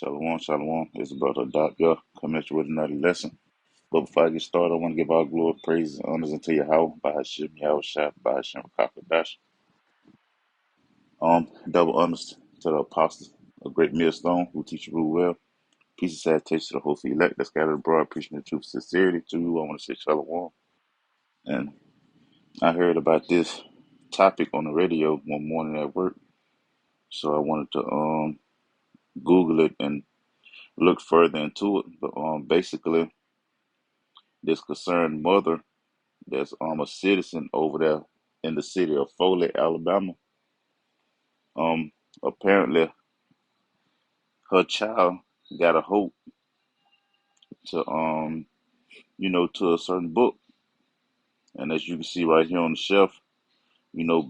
Shalom, shalom. It's brother Doc here coming at you with another lesson. But before I get started, I want to give all glory, praise, and honors unto Yahweh, by Hashem, Yahweh Shai, by Hashem, Kakadash. Double honors to the apostles, a great millstone who teach you rule well. Peace and salutation to the host of elect that scattered abroad, preaching the truth, sincerity to you. I want to say shalom. And I heard about this topic on the radio one morning at work, so I wanted to Google it and look further into it. But basically, this concerned mother that's a citizen over there in the city of Foley, Alabama. Um, Apparently her child got a hope to to a certain book, and as you can see right here on the shelf,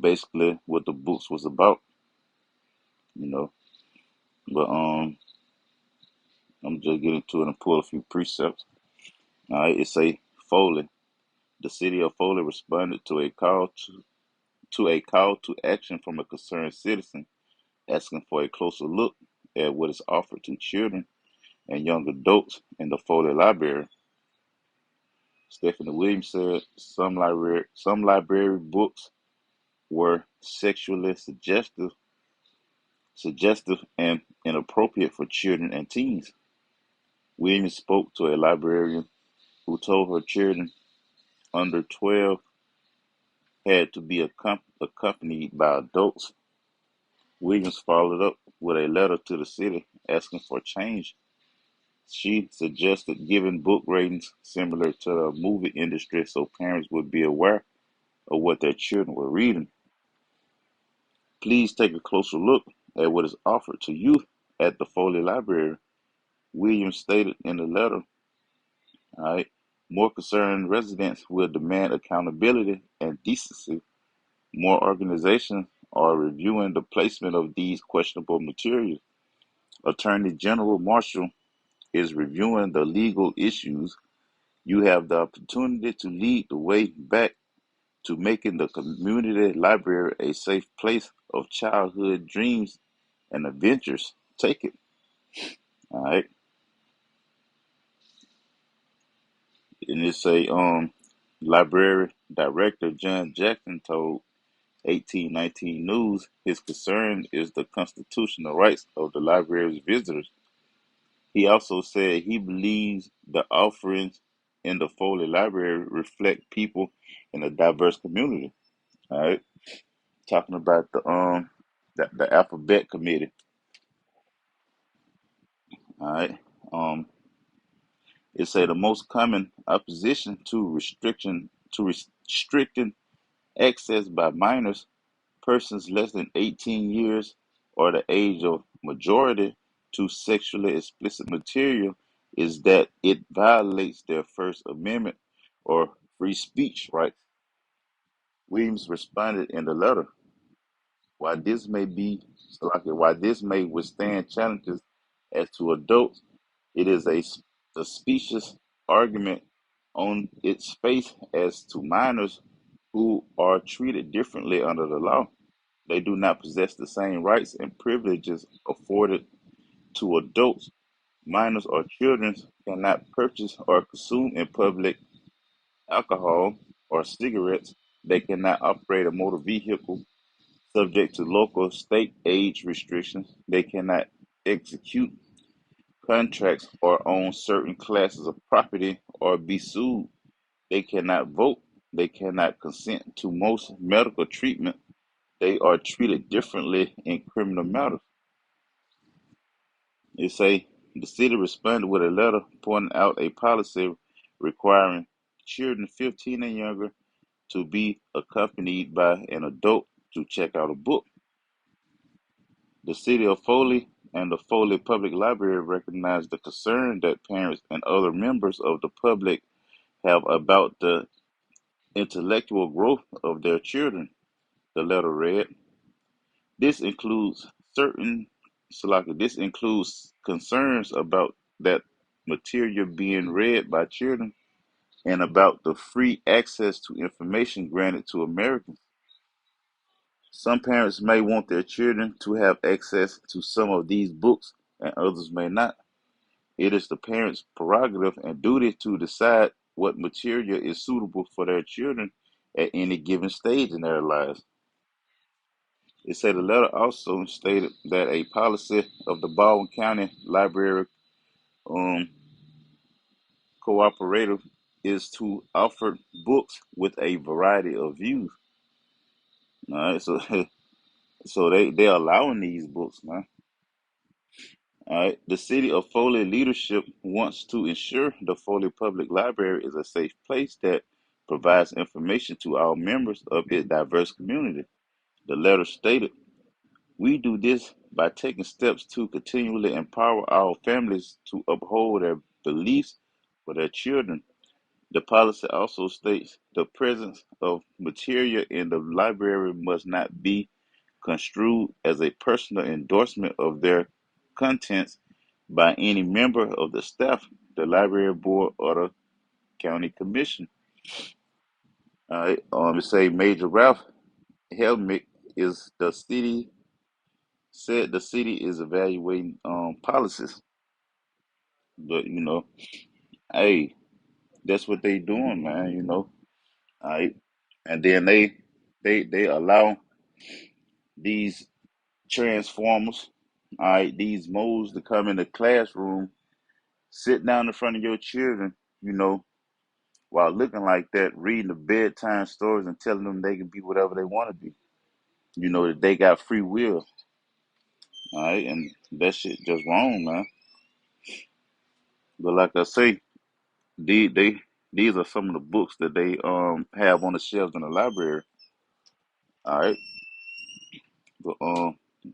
basically what the books was about, you know. But I'm just getting to it and pull a few precepts. All right, it say Foley. The city of Foley responded to a call to action from a concerned citizen asking for a closer look at what is offered to children and young adults in the Foley Library. Stephanie Williams said some library books were sexually suggestive and inappropriate for children and teens. Williams spoke to a librarian who told her children under 12 had to be accompanied by adults. Williams followed up with a letter to the city asking for change. She suggested giving book ratings similar to the movie industry so parents would be aware of what their children were reading. Please take a closer look at what is offered to youth at the Foley Library, Williams stated in the letter. All right. More concerned residents will demand accountability and decency. More organizations are reviewing the placement of these questionable materials. Attorney General Marshall is reviewing the legal issues. You have the opportunity to lead the way back to making the community library a safe place of childhood dreams and adventures. Take it. All right. And it's a library director John Jackson told 1819 News his concern is the constitutional rights of the library's visitors. He also said he believes the offerings in the Foley Library reflect people in a diverse community. All right. Talking about the Alphabet Committee. All right. Um, it said the most common opposition to restricting access by minors, persons less than 18 years or the age of majority, to sexually explicit material is that it violates their First Amendment or free speech rights. Williams responded in the letter, while this may be while this may withstand challenges as to adults, it is a specious argument on its face as to minors who are treated differently under the law. They do not possess the same rights and privileges afforded to adults. Minors or children cannot purchase or consume in public alcohol or cigarettes. They cannot operate a motor vehicle subject to local state age restrictions. They cannot execute contracts or own certain classes of property or be sued. They cannot vote. They cannot consent to most medical treatment. They are treated differently in criminal matters. They say the city responded with a letter pointing out a policy requiring children 15 and younger to be accompanied by an adult to check out a book. The city of Foley and the Foley Public Library recognize the concern that parents and other members of the public have about the intellectual growth of their children, the letter read. This includes certain this includes concerns about that material being read by children and about the free access to information granted to Americans. Some parents may want their children to have access to some of these books and others may not. It is the parents' prerogative and duty to decide what material is suitable for their children at any given stage in their lives. It said the letter also stated that a policy of the Baldwin County Library um, Cooperative is to offer books with a variety of views. All right, so so they're allowing these books, man. All right, the city of Foley leadership wants to ensure the Foley Public Library is a safe place that provides information to all members of its diverse community. The letter stated, "We do this by taking steps to continually empower our families to uphold their beliefs for their children." The policy also states the presence of material in the library must not be construed as a personal endorsement of their contents by any member of the staff, the library board, or the county commission. All right. It say Major Ralph Helmick is the city said the city is evaluating policies, but hey, that's what they doing, man. All right, and then they allow these transformers, all right, these moles to come in the classroom, sit down in front of your children, you know, while looking like that, reading the bedtime stories and telling them they can be whatever they want to be. That they got free will, all right, and that shit just wrong, man. But like I say, these are some of the books that they have on the shelves in the library, all right. But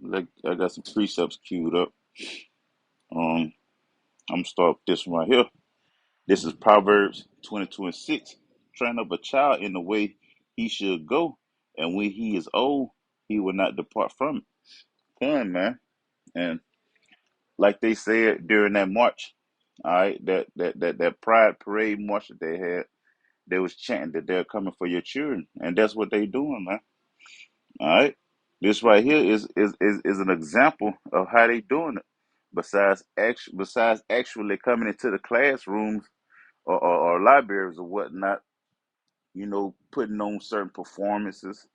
like I got some precepts queued up. Um, I'm gonna start with this one right here. This is Proverbs 22:6. Train up a child in the way he should go, and when he is old, he will not depart from it. Fun, man. And like they said during that march, all right, that pride parade march that they had, they was chanting that they're coming for your children, and that's what they doing, man. All right, this right here is an example of how they doing it. Besides actually coming into the classrooms or libraries or whatnot, putting on certain performances,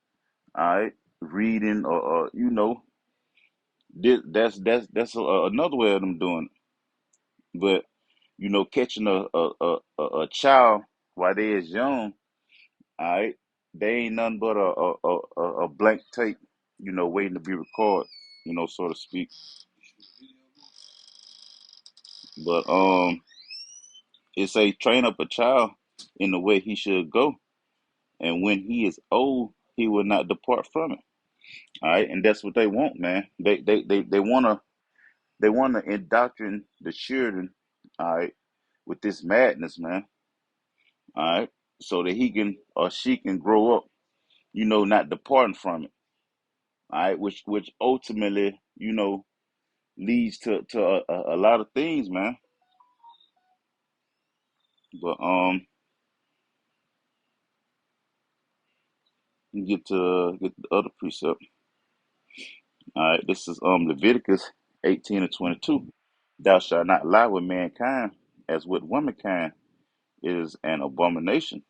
all right, reading or that's another way of them doing it. But catching a child while they is young, all right, they ain't nothing but a blank tape, waiting to be recorded, so to speak. But it's a train up a child in the way he should go, and when he is old, he will not depart from it. All right, and that's what they want, man. They wanna indoctrinate the children, all right, with this madness, man. All right, so that he can or she can grow up, not departing from it. All right, which ultimately, leads to a lot of things, man. But get the other precept. All right, this is Leviticus 18:22. Thou shalt not lie with mankind as with womankind. It is an abomination.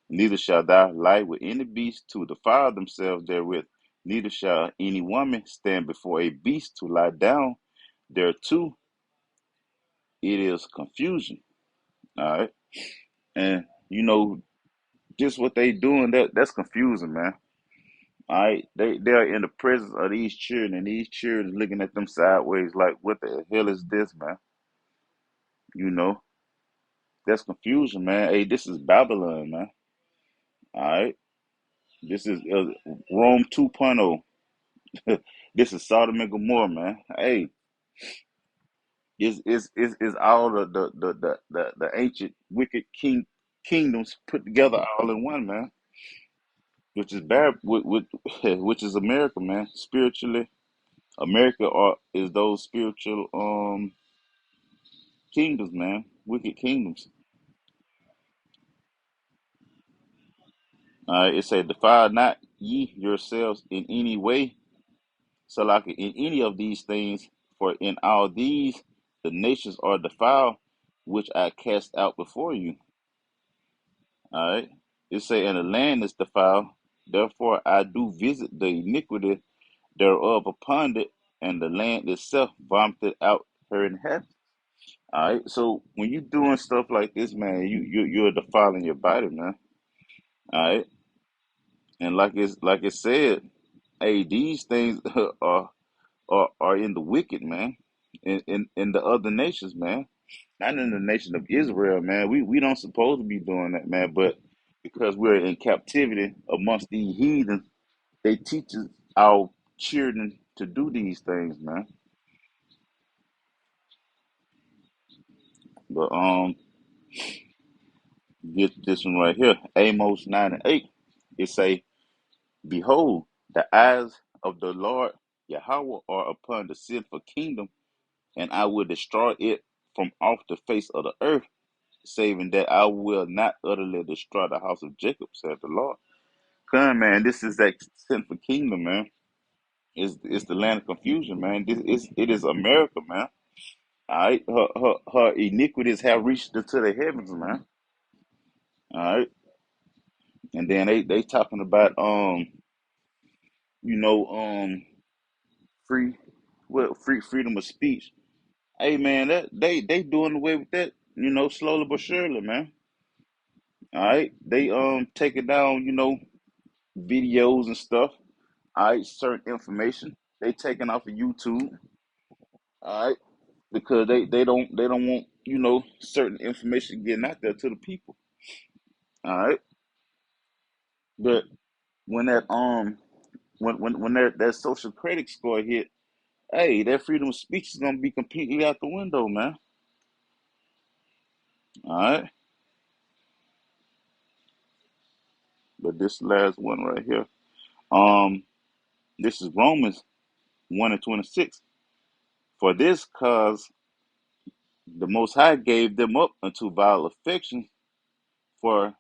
Neither shall thou lie with any beast to defile themselves therewith. Neither shall any woman stand before a beast to lie down thereto. It is confusion. All right. And just what they doing, that's confusing, man. All right. They're in the presence of these children, and these children looking at them sideways like, what the hell is this, man? You know, that's confusion, man. Hey, this is Babylon, man. All right. This is Rome 2.0. This is Sodom and Gomorrah, man. Hey, is all the ancient wicked kingdoms put together all in one, man. Which is bad, which is America, man. Spiritually, America is those spiritual kingdoms, man. Wicked kingdoms. It said, "Defile not ye yourselves in any way, so like in any of these things. For in all these the nations are defiled, which I cast out before you. All right. It say, and the land is defiled. Therefore I do visit the iniquity thereof upon it, and the land itself vomited out her inhabitants. All right. So when you doing stuff like this, man, you're defiling your body, man. All right. And like it said, hey, these things are in the wicked, man, in the other nations, man. Not in the nation of Israel, man. We don't supposed to be doing that, man. But because we're in captivity amongst these heathens, they teach our children to do these things, man. But get this one right here, Amos 9:8. It say, "Behold, the eyes of the Lord Yahweh are upon the sinful kingdom, and I will destroy it from off the face of the earth, saving that I will not utterly destroy the house of Jacob," said the Lord. Come, man, this is that sinful kingdom, man. It's the land of confusion, man. It is America, man. All right, her iniquities have reached into the heavens, man. All right, and then they talking about you know free free freedom of speech. Hey, man, that they doing away with that, slowly but surely, man. All right, they taking down videos and stuff. All right, certain information they taking off of YouTube. All right, because they don't want certain information getting out there to the people. All right, but when that social credit score hit, hey, that freedom of speech is gonna be completely out the window, man. All right, but this last one right here, um, this is Romans 1:26. For this cause the Most High gave them up unto vile affections, for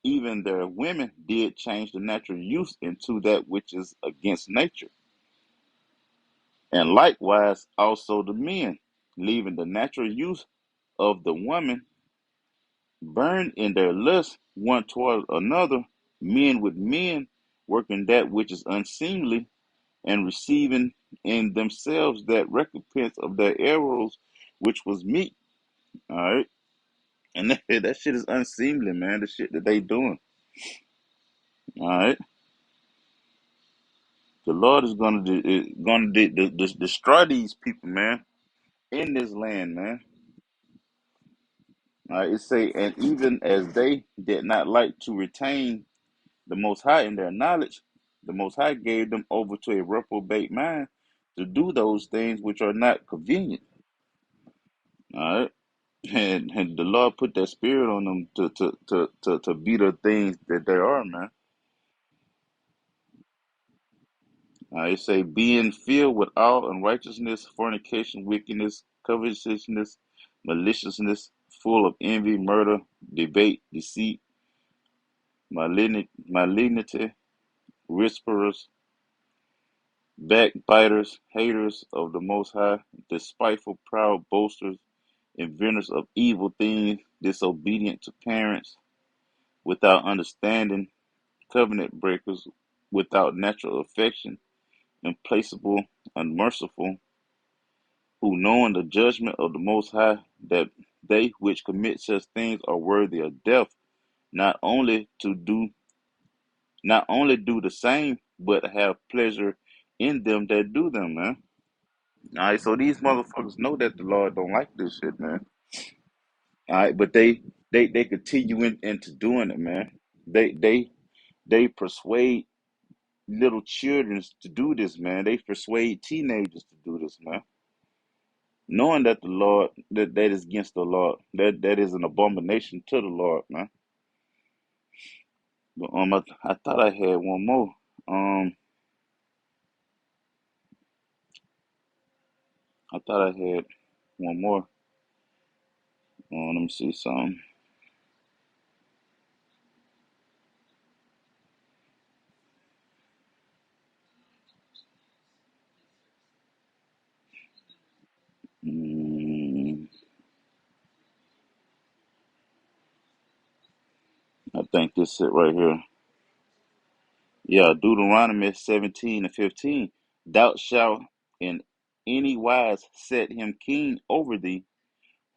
even their women did change the natural use into that which is against nature. And likewise also the men, leaving the natural use of the woman, burn in their lust one toward another, men with men, working that which is unseemly, and receiving in themselves that recompense of their errors, which was meat. All right. And that shit is unseemly, man. The shit that they doing. All right. The Lord is gonna destroy these people, man, in this land, man. It say, and even as they did not like to retain the Most High in their knowledge, the Most High gave them over to a reprobate mind to do those things which are not convenient. All right, and the Lord put that spirit on them to be the things that they are, man. It say, being filled with all unrighteousness, fornication, wickedness, covetousness, maliciousness, full of envy, murder, debate, deceit, malignity, whisperers, backbiters, haters of the Most High, despiteful, proud, boasters, inventors of evil things, disobedient to parents, without understanding, covenant breakers, without natural affection, implacable, unmerciful, who knowing the judgment of the Most High, that they which commit such things are worthy of death, not only to do not only do the same, but have pleasure in them that do them, man. All right, so these motherfuckers know that the Lord don't like this shit, man. All right, but they continue into doing it, man. They they they persuade little children to do this, man. They persuade teenagers to do this, man. Knowing that the Lord that is against the Lord, that is an abomination to the Lord, man. But I thought I had one more. Um, I thought I had one more. Let me see some. Mm, I think this it right here. Yeah, Deuteronomy 17:15. Thou shalt in any wise set him king over thee,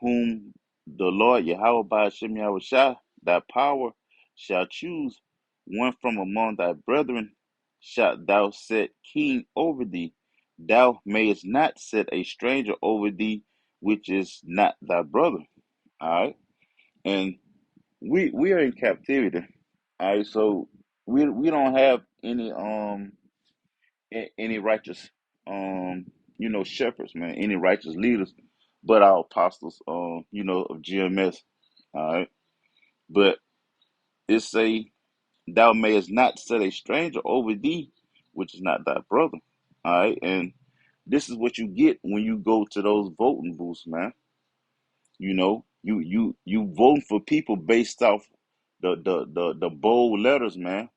whom the Lord Yahweh by Hashem Yahushua, thy power, shall choose. One from among thy brethren shalt thou set king over thee. Thou mayest not set a stranger over thee, which is not thy brother. All right, and we are in captivity. All right, so we don't have any righteous shepherds, man, any righteous leaders, but our apostles, of GMS. All right, but it say, "Thou mayest not set a stranger over thee, which is not thy brother." All right, and this is what you get when you go to those voting booths, man. You voting for people based off the bold letters, man.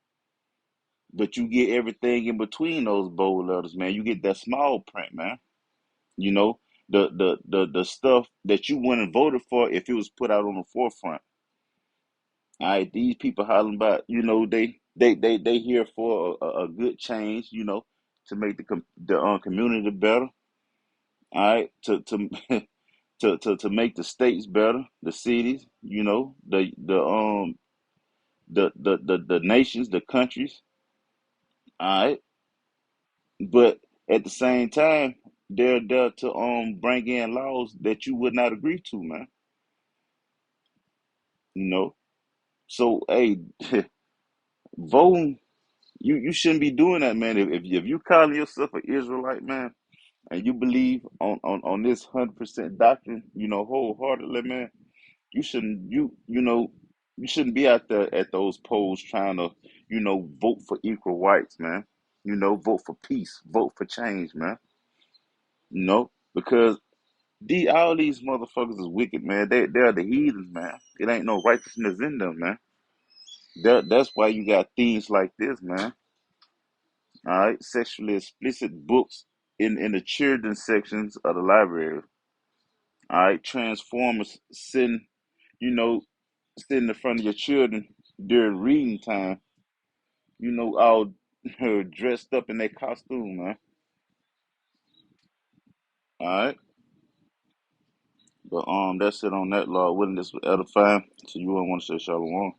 But you get everything in between those bold letters, man. You get that small print, man. You know, the stuff that you wouldn't have voted for if it was put out on the forefront. All right, these people hollering about, they here for a good change, to make the community better. All right, to to make the states better, the cities, the nations, the countries. All right, but at the same time, they're there to bring in laws that you would not agree to, man. You know, so hey, voting, you shouldn't be doing that, man. If you calling yourself an Israelite, man, and you believe on this 100% doctrine, wholeheartedly, man, you shouldn't you shouldn't be out there at those polls trying to vote for equal rights, man. Vote for peace, vote for change, man. Because all these motherfuckers is wicked, man. They're the heathens, man. It ain't no righteousness in them, man. That's why you got things like this, man. All right, sexually explicit books in the children's sections of the library. All right, Transformers you know, sitting in front of your children during reading time. All dressed up in their costume, man. All right, but that's it on that. Lord willing, this was edifying. So you wouldn't want to say shalom.